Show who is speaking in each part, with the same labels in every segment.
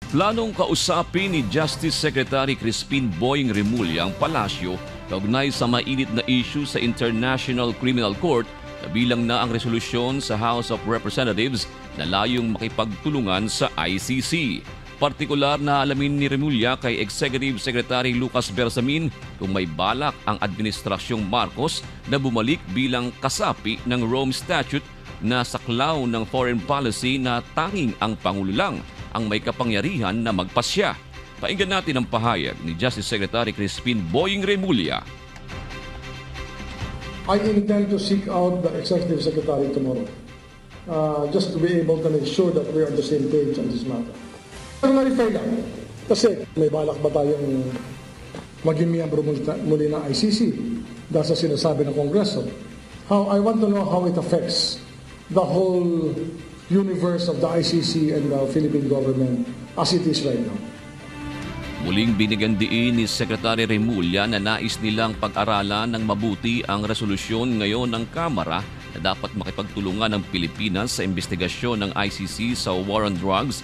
Speaker 1: Planong kausapin ni Justice Secretary Crispin Boying Remulla ang palasyo kaugnay sa mainit na issue sa International Criminal Court, kabilang na ang resolusyon sa House of Representatives na layong makipagtulungan sa ICC. Partikular na alamin ni Remulla kay Executive Secretary Lucas Bersamin kung may balak ang Administrasyong Marcos na bumalik bilang kasapi ng Rome Statute na saklaw ng foreign policy na tanging ang Pangulo lang ang may kapangyarihan na magpasya. Painggan natin ang pahayag ni Justice Secretary Crispin Boying Remulla.
Speaker 2: I intend to seek out the Executive Secretary tomorrow just to be able to make sure that we're on the same page on this matter. Pero na-refer lang, kasi may balak ba tayong maging miyembro muli ng ICC dahil sa sinasabi ng Kongreso? I want to know how it affects the whole universe of the ICC and the Philippine government as it is right now.
Speaker 1: Muling binigyan diin ni Secretary Remulla na nais nilang pag-aralan ng mabuti ang resolusyon ngayon ng Kamara na dapat makipagtulungan ng Pilipinas sa investigasyon ng ICC sa war on drugs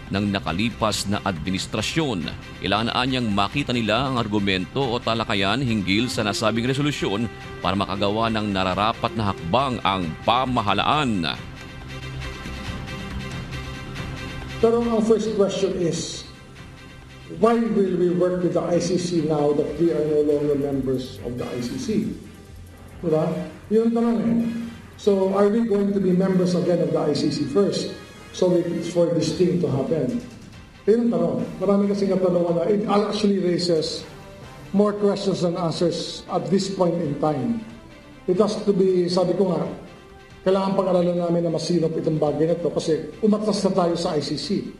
Speaker 1: ng nakalipas na administrasyon. Kailangan niyang makita nila ang argumento o talakayan hinggil sa nasabing resolusyon para makagawa ng nararapat na hakbang ang pamahalaan.
Speaker 2: Pero ang first question is, why will we work with the ICC now that we are no longer members of the ICC? Diba? Yun ang tanong eh. So, are we going to be members again of the ICC first? So, for this thing to happen? Yun ang tanong. Marami kasing katanungan na it actually raises more questions than answers at this point in time. It has to be, sabi ko nga, kailangan pag-aralan namin na masinop itong bagay na ito kasi umatras na tayo sa ICC.